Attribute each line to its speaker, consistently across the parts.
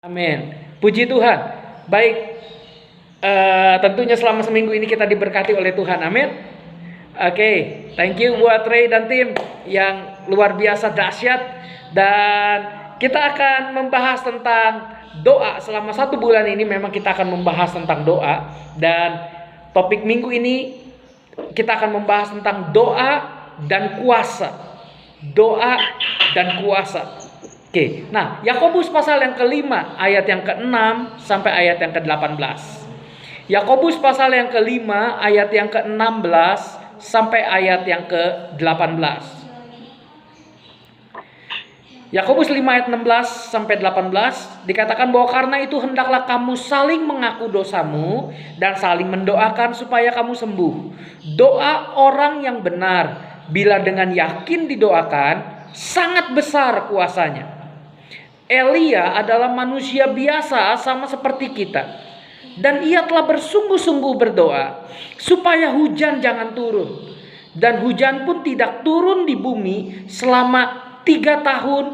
Speaker 1: Amin. Puji Tuhan. Baik, tentunya selama seminggu ini kita diberkati oleh Tuhan. Amin. Oke, thank you buat Ray dan tim yang luar biasa dahsyat. Dan kita akan membahas tentang doa. Selama 1 bulan ini memang kita akan membahas tentang doa. Dan topik minggu ini kita akan membahas tentang doa dan kuasa. Doa dan kuasa. Oke, nah Yakobus pasal yang kelima ayat yang ke-6 sampai ayat yang ke-18. Yakobus pasal yang kelima ayat yang ke-16 sampai ayat yang ke-18. Yakobus 5 ayat 16 sampai 18 dikatakan bahwa karena itu hendaklah kamu saling mengaku dosamu dan saling mendoakan supaya kamu sembuh. Doa orang yang benar bila dengan yakin didoakan sangat besar kuasanya. Elia adalah manusia biasa sama seperti kita. Dan ia telah bersungguh-sungguh berdoa supaya hujan jangan turun. Dan hujan pun tidak turun di bumi selama 3 tahun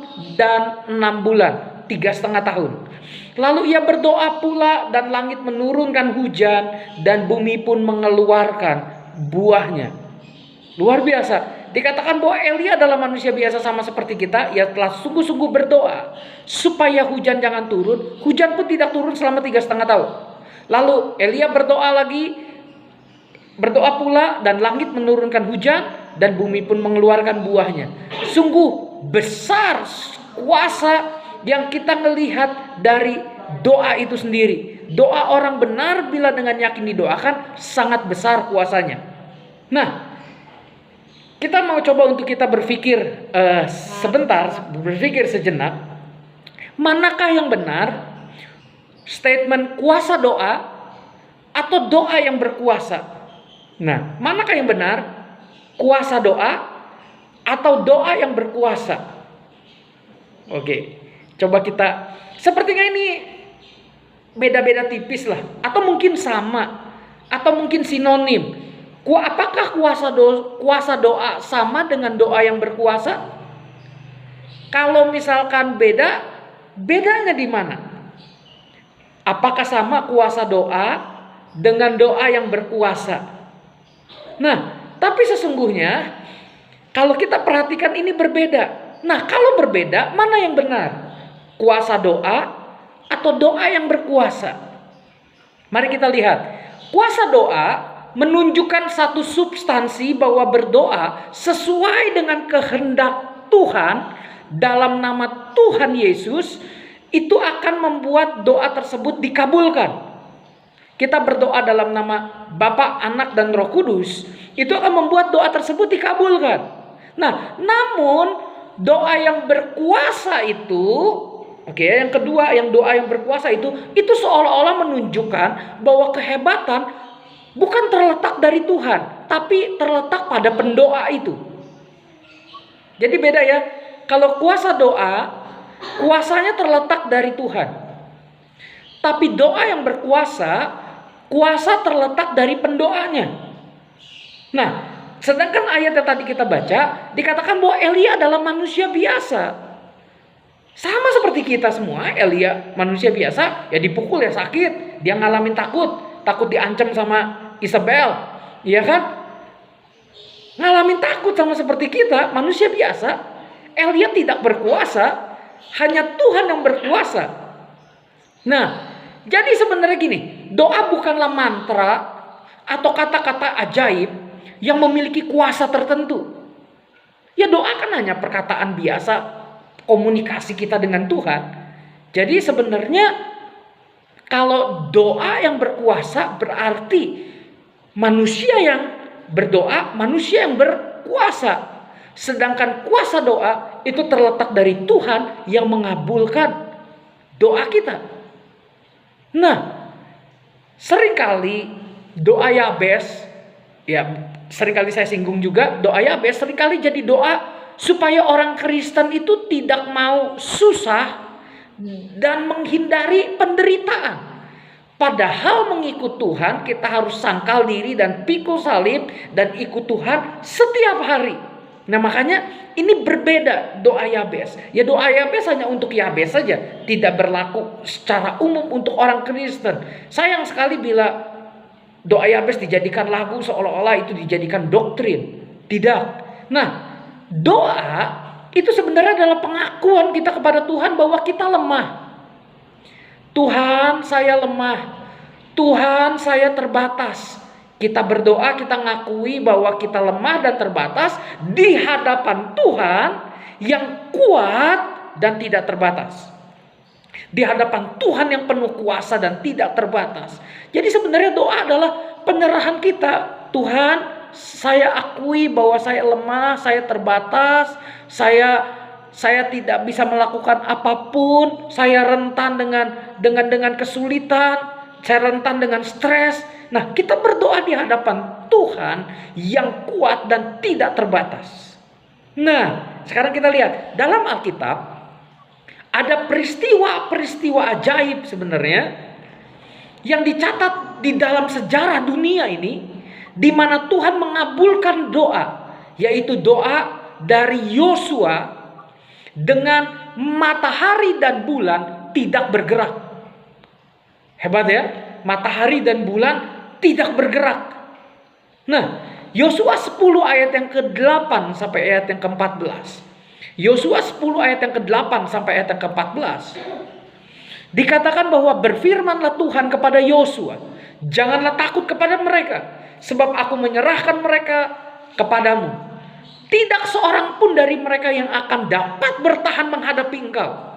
Speaker 1: dan 6 bulan. 3,5 tahun. Lalu ia berdoa pula dan langit menurunkan hujan dan bumi pun mengeluarkan buahnya. Luar biasa. Dikatakan bahwa Elia adalah manusia biasa sama seperti kita. Ia telah sungguh-sungguh berdoa supaya hujan jangan turun. Hujan pun tidak turun selama 3,5 tahun. Lalu Elia berdoa lagi, berdoa pula dan langit menurunkan hujan dan bumi pun mengeluarkan buahnya. Sungguh besar kuasa yang kita melihat dari doa itu sendiri. Doa orang benar bila dengan yakin didoakan sangat besar kuasanya. Nah, kita mau coba untuk kita berpikir sebentar, berpikir sejenak. Manakah yang benar? Statement kuasa doa atau doa yang berkuasa? Nah, manakah yang benar? Kuasa doa atau doa yang berkuasa? Oke, coba kita, sepertinya ini beda-beda tipis lah. Atau mungkin sama, atau mungkin sinonim. Apakah kuasa doa sama dengan doa yang berkuasa? Kalau misalkan bedanya di mana? Apakah sama kuasa doa dengan doa yang berkuasa? Nah, tapi sesungguhnya kalau kita perhatikan ini berbeda. Nah, kalau berbeda, mana yang benar? Kuasa doa atau doa yang berkuasa? Mari kita lihat. Kuasa doa menunjukkan satu substansi bahwa berdoa sesuai dengan kehendak Tuhan dalam nama Tuhan Yesus itu akan membuat doa tersebut dikabulkan. Kita berdoa dalam nama Bapa, Anak, dan Roh Kudus, itu akan membuat doa tersebut dikabulkan. Nah, namun doa yang berkuasa itu, yang kedua, yang doa yang berkuasa itu seolah-olah menunjukkan bahwa kehebatan bukan terletak dari Tuhan, tapi terletak pada pendoa itu. Jadi beda ya. Kalau kuasa doa, kuasanya terletak dari Tuhan. Tapi doa yang berkuasa, kuasa terletak dari pendoanya. Nah, sedangkan ayat yang tadi kita baca, dikatakan bahwa Elia adalah manusia biasa. Sama seperti kita semua, Elia manusia biasa, ya dipukul ya sakit, dia ngalamin takut diancam sama Isabel, iya kan? Ngalamin takut sama seperti kita, manusia biasa. Elia tidak berkuasa, hanya Tuhan yang berkuasa. Nah, jadi sebenarnya gini, doa bukanlah mantra atau kata-kata ajaib yang memiliki kuasa tertentu. Ya, doa kan hanya perkataan biasa, komunikasi kita dengan Tuhan. Jadi sebenarnya kalau doa yang berkuasa berarti manusia yang berdoa, manusia yang berkuasa. Sedangkan kuasa doa itu terletak dari Tuhan yang mengabulkan doa kita. Nah, seringkali doa Yabes, ya seringkali saya singgung juga, doa Yabes seringkali jadi doa supaya orang Kristen itu tidak mau susah dan menghindari penderitaan. Padahal mengikut Tuhan kita harus sangkal diri dan pikul salib dan ikut Tuhan setiap hari. Nah makanya ini berbeda doa Yabes. Ya doa Yabes hanya untuk Yabes saja, tidak berlaku secara umum untuk orang Kristen. Sayang sekali bila doa Yabes dijadikan lagu seolah-olah itu dijadikan doktrin. Tidak. Nah, doa itu sebenarnya adalah pengakuan kita kepada Tuhan bahwa kita lemah. Tuhan, saya lemah. Tuhan, saya terbatas. Kita berdoa, kita ngakui bahwa kita lemah dan terbatas di hadapan Tuhan yang kuat dan tidak terbatas. Di hadapan Tuhan yang penuh kuasa dan tidak terbatas. Jadi sebenarnya doa adalah penyerahan kita. Tuhan, saya akui bahwa saya lemah, saya terbatas, saya tidak bisa melakukan apapun, saya rentan dengan kesulitan, saya rentan dengan stres. Nah, kita berdoa di hadapan Tuhan yang kuat dan tidak terbatas. Nah, sekarang kita lihat dalam Alkitab ada peristiwa-peristiwa ajaib sebenarnya yang dicatat di dalam sejarah dunia ini, di mana Tuhan mengabulkan doa, yaitu doa dari Yosua dengan matahari dan bulan tidak bergerak. Hebat ya, matahari dan bulan tidak bergerak. Nah, Yosua 10 ayat yang ke-8 sampai ayat yang ke-14. Yosua 10 ayat yang ke-8 sampai ayat yang ke-14. Dikatakan bahwa berfirmanlah Tuhan kepada Yosua, janganlah takut kepada mereka, sebab aku menyerahkan mereka kepadamu. Tidak seorang pun dari mereka yang akan dapat bertahan menghadapi engkau.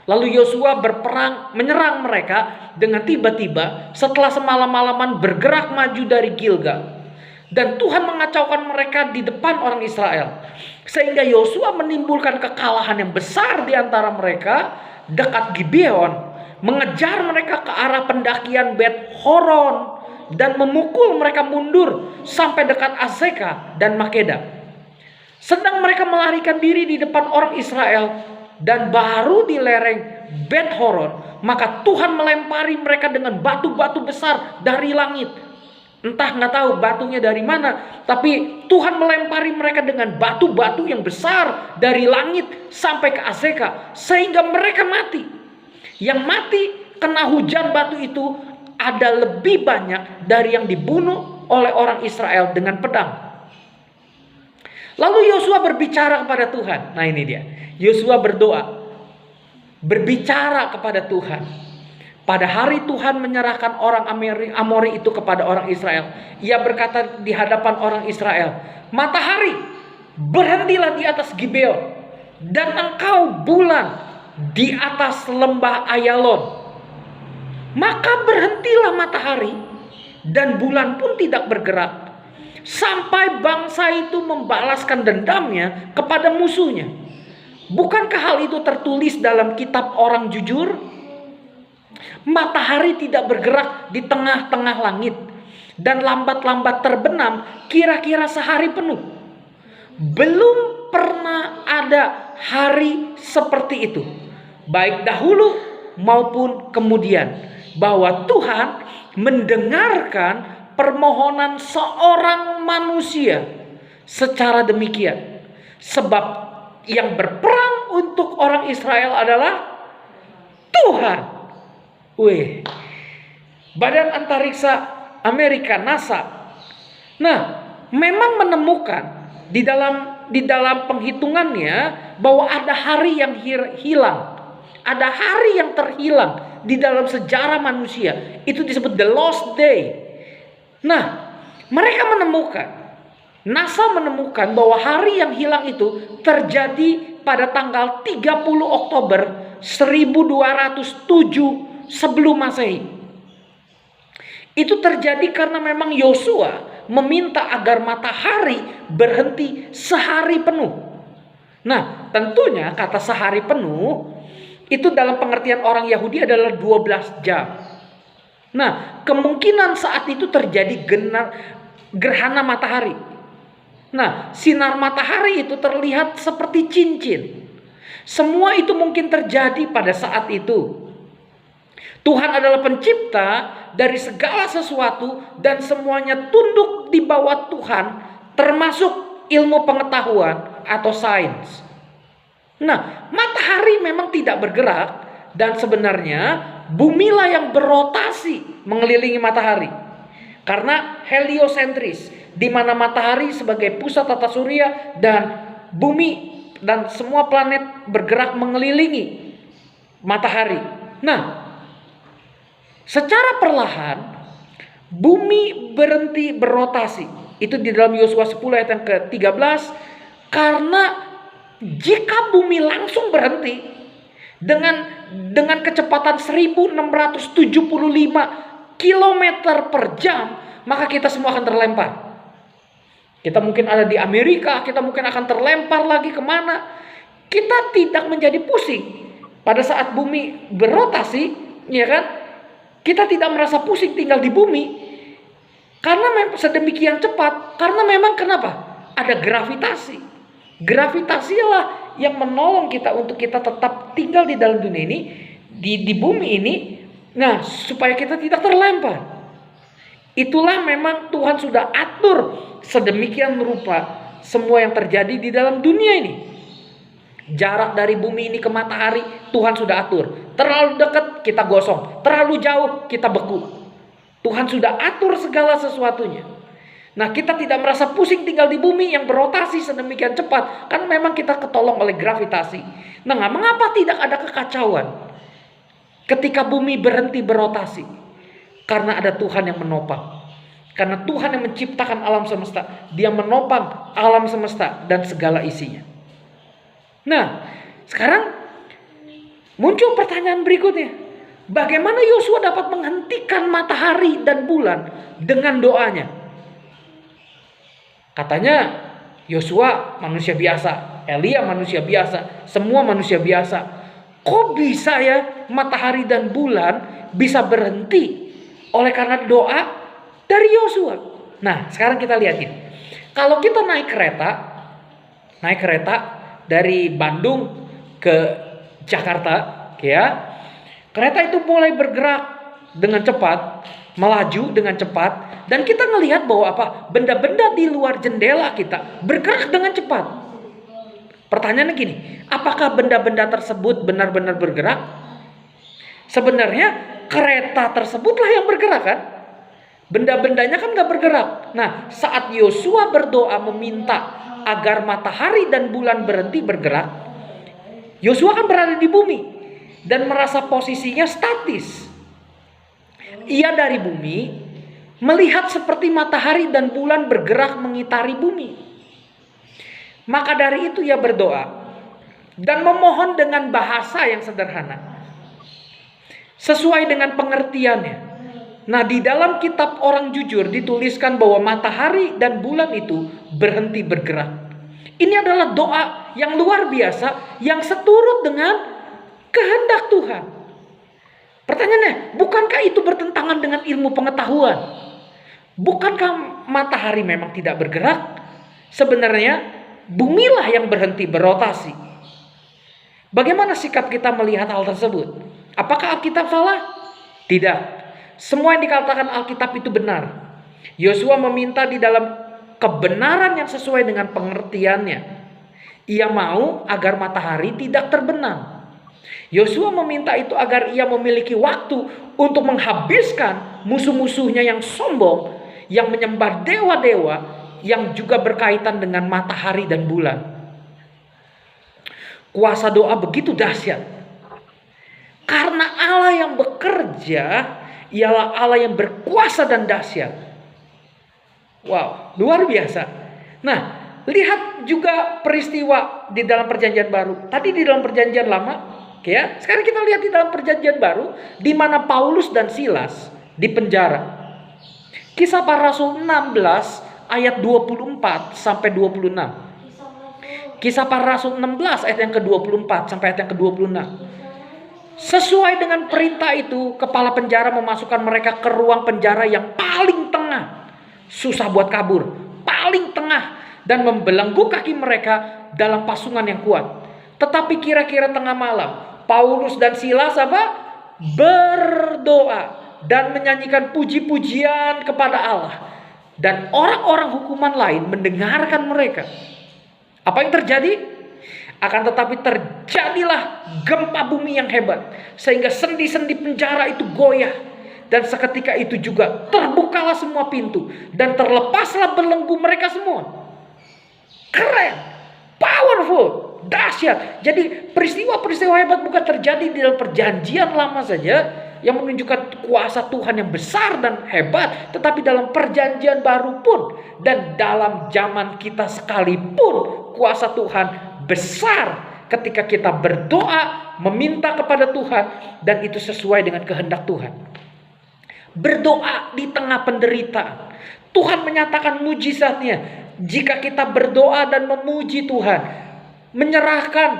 Speaker 1: Lalu Yosua berperang menyerang mereka dengan tiba-tiba setelah semalam-malaman bergerak maju dari Gilgal. Dan Tuhan mengacaukan mereka di depan orang Israel. Sehingga Yosua menimbulkan kekalahan yang besar di antara mereka dekat Gibeon. Mengejar mereka ke arah pendakian Bet Horon. Dan memukul mereka mundur sampai dekat Azeka dan Makeda. Sedang mereka melarikan diri di depan orang Israel. Dan baru di lereng Bet Horon, maka Tuhan melempari mereka dengan batu-batu besar dari langit. Entah nggak tahu batunya dari mana, tapi Tuhan melempari mereka dengan batu-batu yang besar dari langit sampai ke Azeka, sehingga mereka mati. Yang mati kena hujan batu itu ada lebih banyak dari yang dibunuh oleh orang Israel dengan pedang. Lalu Yosua berbicara kepada Tuhan. Nah ini dia. Yosua berdoa. Berbicara kepada Tuhan. Pada hari Tuhan menyerahkan orang Amori itu kepada orang Israel. Ia berkata di hadapan orang Israel, matahari, berhentilah di atas Gibeon. Dan engkau bulan di atas lembah Ayalon. Maka berhentilah matahari dan bulan pun tidak bergerak. Sampai bangsa itu membalaskan dendamnya kepada musuhnya. Bukankah hal itu tertulis dalam kitab orang jujur? Matahari tidak bergerak di tengah-tengah langit. Dan lambat-lambat terbenam kira-kira sehari penuh. Belum pernah ada hari seperti itu. Baik dahulu maupun kemudian. Bahwa Tuhan mendengarkan permohonan seorang manusia secara demikian. Sebab yang berperang untuk orang Israel adalah Tuhan. Wih, Badan Antariksa Amerika, NASA. Nah, memang menemukan di dalam penghitungannya bahwa ada hari yang hilang. Ada hari yang terhilang di dalam sejarah manusia. Itu disebut the lost day. Nah, mereka menemukan, NASA menemukan bahwa hari yang hilang itu terjadi pada tanggal 30 Oktober 1207 sebelum Masehi. Itu terjadi karena memang Yosua meminta agar matahari berhenti sehari penuh. Nah, tentunya kata sehari penuh itu dalam pengertian orang Yahudi adalah 12 jam. Nah, kemungkinan saat itu terjadi gerhana matahari. Nah, sinar matahari itu terlihat seperti cincin. Semua itu mungkin terjadi pada saat itu. Tuhan adalah pencipta dari segala sesuatu dan semuanya tunduk di bawah Tuhan, termasuk ilmu pengetahuan atau sains. Nah, matahari memang tidak bergerak dan sebenarnya bumilah yang berotasi mengelilingi matahari. Karena heliosentris, di mana matahari sebagai pusat tata surya dan bumi dan semua planet bergerak mengelilingi matahari. Nah, secara perlahan bumi berhenti berotasi. Itu di dalam Yosua 10 ayat yang ke-13. Karena jika bumi langsung berhenti dengan kecepatan 1675 km per jam, maka kita semua akan terlempar. Kita mungkin ada di Amerika, kita mungkin akan terlempar lagi kemana. Kita tidak menjadi pusing pada saat bumi berotasi, ya kan? Kita tidak merasa pusing tinggal di bumi karena sedemikian cepat. Karena memang kenapa? Ada gravitasi. Gravitasilah yang menolong kita untuk kita tetap tinggal di dalam dunia ini, di bumi ini. Nah, supaya kita tidak terlempar. Itulah memang Tuhan sudah atur sedemikian rupa semua yang terjadi di dalam dunia ini. Jarak dari bumi ini ke matahari Tuhan sudah atur. Terlalu dekat kita gosong, terlalu jauh kita beku. Tuhan sudah atur segala sesuatunya. Nah, kita tidak merasa pusing tinggal di bumi yang berotasi sedemikian cepat, karena memang kita ketolong oleh gravitasi. Nah, mengapa tidak ada kekacauan ketika bumi berhenti berotasi? Karena ada Tuhan yang menopang. Karena Tuhan yang menciptakan alam semesta, Dia menopang alam semesta dan segala isinya. Nah, sekarang muncul pertanyaan berikutnya. Bagaimana Yosua dapat menghentikan matahari dan bulan dengan doanya? Katanya Yosua manusia biasa, Elia manusia biasa, semua manusia biasa. Kok bisa ya matahari dan bulan bisa berhenti oleh karena doa dari Yosua? Nah, sekarang kita lihat ini. Kalau kita naik kereta dari Bandung ke Jakarta, ya. Kereta itu mulai bergerak dengan cepat, melaju dengan cepat, dan kita ngelihat bahwa benda-benda di luar jendela kita bergerak dengan cepat. Pertanyaannya gini, apakah benda-benda tersebut benar-benar bergerak? Sebenarnya kereta tersebutlah yang bergerak kan? Benda-bendanya kan gak bergerak. Nah, saat Yosua berdoa meminta agar matahari dan bulan berhenti bergerak, Yosua kan berada di bumi dan merasa posisinya statis. Ia dari bumi melihat seperti matahari dan bulan bergerak mengitari bumi. Maka dari itu ia berdoa dan memohon dengan bahasa yang sederhana, sesuai dengan pengertiannya. Nah, di dalam kitab Orang Jujur dituliskan bahwa matahari dan bulan itu berhenti bergerak. Ini adalah doa yang luar biasa yang seturut dengan kehendak Tuhan. Pertanyaannya, bukankah itu bertentangan dengan ilmu pengetahuan? Bukankah matahari memang tidak bergerak? Sebenarnya bumilah yang berhenti berotasi. Bagaimana sikap kita melihat hal tersebut? Apakah Alkitab salah? Tidak. Semua yang dikatakan Alkitab itu benar. Yosua meminta di dalam kebenaran yang sesuai dengan pengertiannya. Ia mau agar matahari tidak terbenam. Yosua meminta itu agar ia memiliki waktu untuk menghabiskan musuh-musuhnya yang sombong, yang menyembah dewa-dewa, yang juga berkaitan dengan matahari dan bulan. Kuasa doa begitu dahsyat. Karena Allah yang bekerja ialah Allah yang berkuasa dan dahsyat. Wow, luar biasa. Nah, lihat juga peristiwa di dalam perjanjian baru. Tadi di dalam perjanjian lama, ya. Sekarang kita lihat di dalam perjanjian baru, di mana Paulus dan Silas di penjara. Kisah Para Rasul 16 ayat 24 sampai 26. Kisah Para Rasul 16 ayat yang ke-24 sampai ayat yang ke-26. Sesuai dengan perintah itu, kepala penjara memasukkan mereka ke ruang penjara yang paling tengah. Susah buat kabur, paling tengah, dan membelenggu kaki mereka dalam pasungan yang kuat. Tetapi kira-kira tengah malam, Paulus dan Silas berdoa dan menyanyikan puji-pujian kepada Allah. dan orang-orang hukuman lain mendengarkan mereka. Apa yang terjadi? Akan tetapi terjadilah gempa bumi yang hebat, sehingga sendi-sendi penjara itu goyah. Dan seketika itu juga terbukalah semua pintu, dan terlepaslah belenggu mereka semua. Keren, powerful, dahsyat. Jadi peristiwa-peristiwa hebat bukan terjadi di dalam perjanjian lama saja, yang menunjukkan kuasa Tuhan yang besar dan hebat, tetapi dalam perjanjian baru pun, dan dalam zaman kita sekalipun, kuasa Tuhan besar ketika kita berdoa, meminta kepada Tuhan, dan itu sesuai dengan kehendak Tuhan. Berdoa di tengah penderitaan, Tuhan menyatakan mujizatnya. Jika kita berdoa dan memuji Tuhan, menyerahkan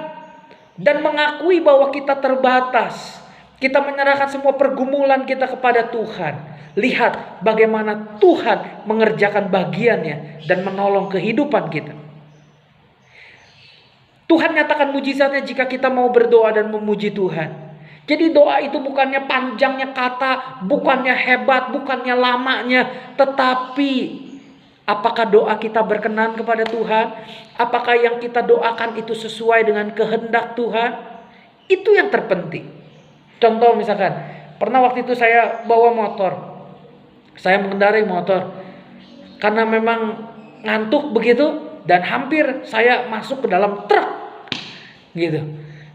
Speaker 1: dan mengakui bahwa kita terbatas, kita menyerahkan semua pergumulan kita kepada Tuhan. Lihat bagaimana Tuhan mengerjakan bagiannya dan menolong kehidupan kita. Tuhan nyatakan mujizatnya jika kita mau berdoa dan memuji Tuhan. Jadi doa itu bukannya panjangnya kata, bukannya hebat, bukannya lamanya, tetapi apakah doa kita berkenan kepada Tuhan? Apakah yang kita doakan itu sesuai dengan kehendak Tuhan? Itu yang terpenting. Contoh misalkan, pernah waktu itu saya bawa motor. Saya mengendarai motor. Karena memang ngantuk begitu, dan hampir saya masuk ke dalam truk. Gitu.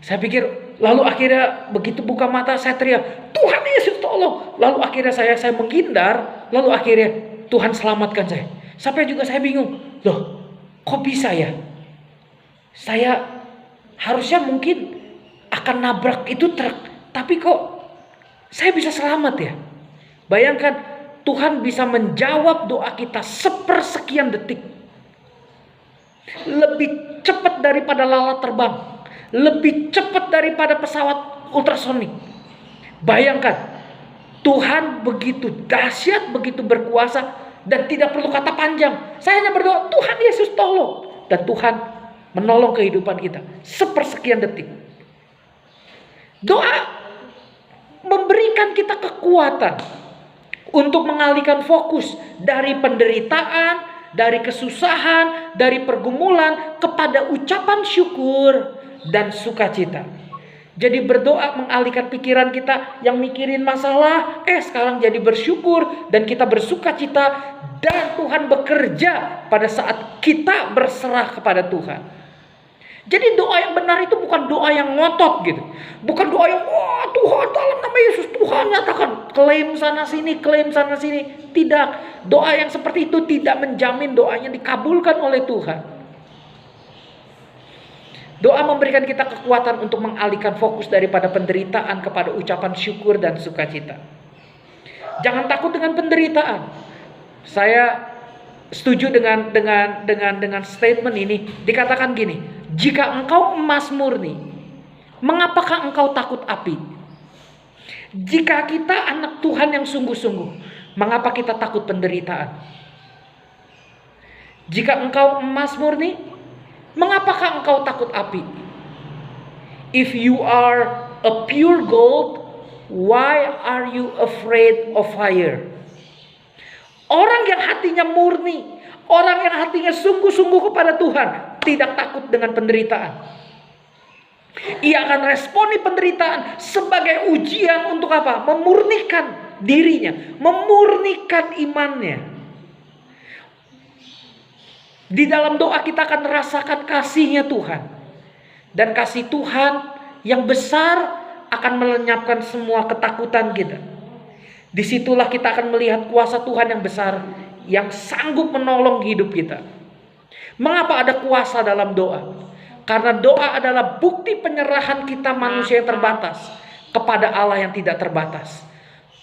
Speaker 1: Saya pikir, lalu akhirnya begitu buka mata saya teriak, Tuhan Yesus tolong. Lalu akhirnya saya menghindar, lalu akhirnya Tuhan selamatkan saya. Sampai juga saya bingung, loh kok bisa ya? Saya harusnya mungkin akan nabrak itu truk, tapi kok saya bisa selamat ya? Bayangkan Tuhan bisa menjawab doa kita sepersekian detik. Lebih cepat daripada lalat terbang, lebih cepat daripada pesawat ultrasonik. Bayangkan, Tuhan begitu dahsyat, begitu berkuasa, dan tidak perlu kata panjang. Saya hanya berdoa, Tuhan Yesus tolong, dan Tuhan menolong kehidupan kita sepersekian detik. Doa memberikan kita kekuatan untuk mengalihkan fokus dari penderitaan, dari kesusahan, dari pergumulan kepada ucapan syukur dan sukacita. Jadi berdoa mengalihkan pikiran kita yang mikirin masalah, sekarang jadi bersyukur dan kita bersukacita, dan Tuhan bekerja pada saat kita berserah kepada Tuhan. Jadi doa yang benar itu bukan doa yang ngotot gitu. Bukan doa yang wah Tuhan dalam nama Yesus Tuhan nyatakan, klaim sana sini, klaim sana sini. Tidak. Doa yang seperti itu tidak menjamin doanya dikabulkan oleh Tuhan. Doa memberikan kita kekuatan untuk mengalihkan fokus daripada penderitaan kepada ucapan syukur dan sukacita. Jangan takut dengan penderitaan. Saya setuju dengan statement ini. Dikatakan gini, jika engkau emas murni, mengapakah engkau takut api? Jika kita anak Tuhan yang sungguh-sungguh, mengapa kita takut penderitaan? Jika engkau emas murni, mengapakah engkau takut api? If you are a pure gold, why are you afraid of fire? Orang yang hatinya murni, orang yang hatinya sungguh-sungguh kepada Tuhan, tidak takut dengan penderitaan. Ia akan responi penderitaan sebagai ujian untuk apa? Memurnikan dirinya, memurnikan imannya. Di dalam doa kita akan merasakan kasihnya Tuhan. Dan kasih Tuhan yang besar akan melenyapkan semua ketakutan kita. Disitulah kita akan melihat kuasa Tuhan yang besar, yang sanggup menolong hidup kita. Mengapa ada kuasa dalam doa? Karena doa adalah bukti penyerahan kita manusia yang terbatas kepada Allah yang tidak terbatas.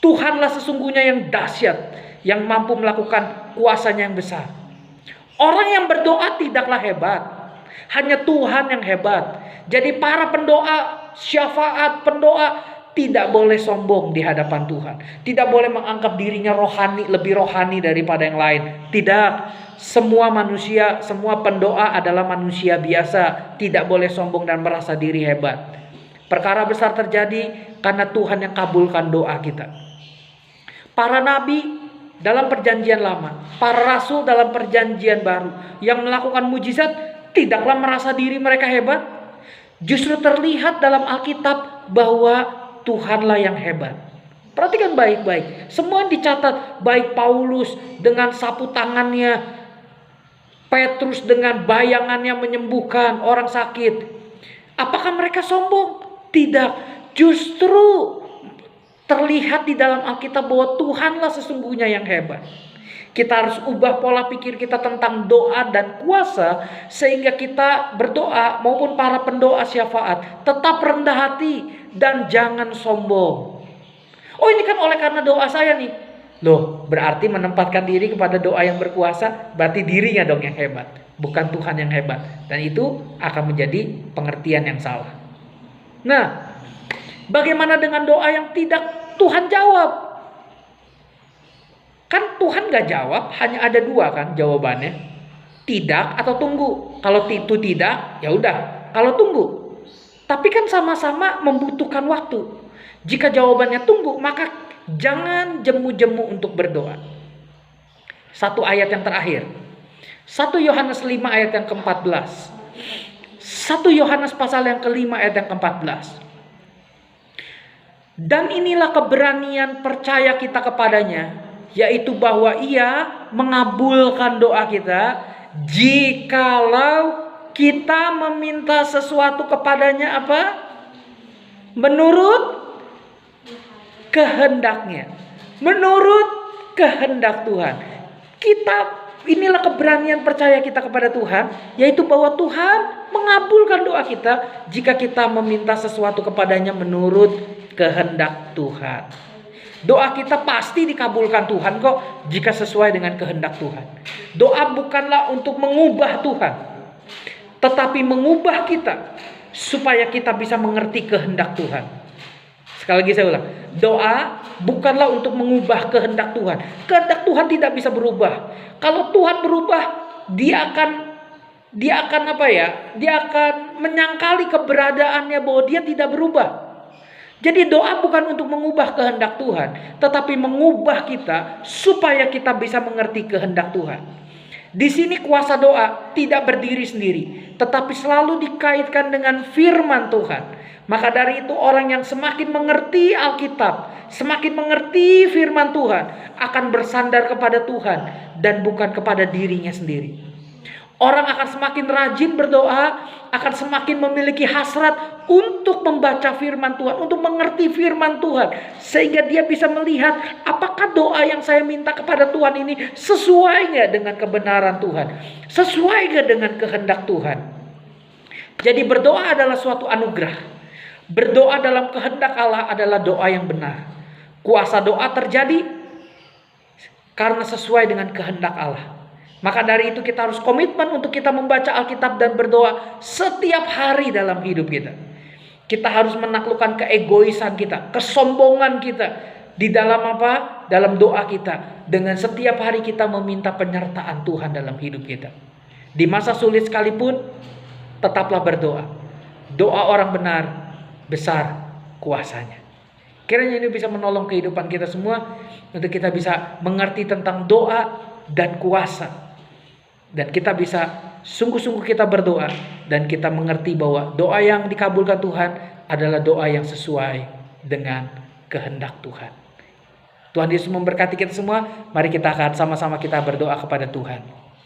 Speaker 1: Tuhanlah sesungguhnya yang dahsyat, yang mampu melakukan kuasanya yang besar. Orang yang berdoa tidaklah hebat, hanya Tuhan yang hebat. Jadi para pendoa, syafaat pendoa tidak boleh sombong di hadapan Tuhan. Tidak boleh menganggap dirinya rohani, lebih rohani daripada yang lain. Tidak. Semua manusia, semua pendoa adalah manusia biasa. Tidak boleh sombong dan merasa diri hebat. Perkara besar terjadi karena Tuhan yang kabulkan doa kita. Para nabi dalam perjanjian lama, para rasul dalam perjanjian baru yang melakukan mujizat tidaklah merasa diri mereka hebat. Justru terlihat dalam Alkitab bahwa Tuhanlah yang hebat. Perhatikan baik-baik. Semua dicatat, baik Paulus dengan sapu tangannya, Petrus dengan bayangannya menyembuhkan orang sakit. Apakah mereka sombong? Tidak. Justru terlihat di dalam Alkitab bahwa Tuhanlah sesungguhnya yang hebat. Kita harus ubah pola pikir kita tentang doa dan kuasa, sehingga kita berdoa maupun para pendoa syafaat tetap rendah hati dan jangan sombong. Oh, ini kan oleh karena doa saya nih. Loh, berarti menempatkan diri kepada doa yang berkuasa, berarti dirinya dong yang hebat, bukan Tuhan yang hebat. Dan itu akan menjadi pengertian yang salah. Nah, bagaimana dengan doa yang tidak Tuhan jawab? Kan Tuhan gak jawab, hanya ada dua kan jawabannya. Tidak atau tunggu. Kalau itu tidak, ya udah. Kalau tunggu. Tapi kan sama-sama membutuhkan waktu. Jika jawabannya tunggu, maka jangan jemu-jemu untuk berdoa. Satu ayat yang terakhir. 1 Yohanes 5 ayat yang ke-14. 1 Yohanes pasal yang ke-5 ayat yang ke-14. Dan inilah keberanian percaya kita kepadanya, yaitu bahwa Ia mengabulkan doa kita jikalau kita meminta sesuatu kepadanya apa? Menurut kehendaknya. Menurut kehendak Tuhan. Inilah keberanian percaya kita kepada Tuhan, yaitu bahwa Tuhan mengabulkan doa kita jika kita meminta sesuatu kepadanya menurut kehendak Tuhan. Doa kita pasti dikabulkan Tuhan kok jika sesuai dengan kehendak Tuhan. Doa bukanlah untuk mengubah Tuhan, tetapi mengubah kita supaya kita bisa mengerti kehendak Tuhan. Sekali lagi saya ulang, doa bukanlah untuk mengubah kehendak Tuhan. Kehendak Tuhan tidak bisa berubah. Kalau Tuhan berubah, dia akan apa ya? Dia akan menyangkali keberadaannya bahwa dia tidak berubah. Jadi doa bukan untuk mengubah kehendak Tuhan, tetapi mengubah kita supaya kita bisa mengerti kehendak Tuhan. Di sini kuasa doa tidak berdiri sendiri, tetapi selalu dikaitkan dengan firman Tuhan. Maka dari itu orang yang semakin mengerti Alkitab, semakin mengerti firman Tuhan, akan bersandar kepada Tuhan dan bukan kepada dirinya sendiri. Orang akan semakin rajin berdoa, akan semakin memiliki hasrat untuk membaca firman Tuhan, untuk mengerti firman Tuhan. Sehingga dia bisa melihat apakah doa yang saya minta kepada Tuhan ini sesuai gak dengan kebenaran Tuhan, sesuai gak dengan kehendak Tuhan. Jadi berdoa adalah suatu anugerah. Berdoa dalam kehendak Allah adalah doa yang benar. Kuasa doa terjadi karena sesuai dengan kehendak Allah. Maka dari itu kita harus komitmen untuk kita membaca Alkitab dan berdoa setiap hari dalam hidup kita. Kita harus menaklukkan keegoisan kita, kesombongan kita di dalam apa? Dalam doa kita. Dengan setiap hari kita meminta penyertaan Tuhan dalam hidup kita. Di masa sulit sekalipun, tetaplah berdoa. Doa orang benar, besar kuasanya. Kiranya ini bisa menolong kehidupan kita semua untuk kita bisa mengerti tentang doa dan kuasa. Dan kita bisa sungguh-sungguh kita berdoa dan kita mengerti bahwa doa yang dikabulkan Tuhan adalah doa yang sesuai dengan kehendak Tuhan. Tuhan Yesus memberkati kita semua. Mari kita akan sama-sama kita berdoa kepada Tuhan.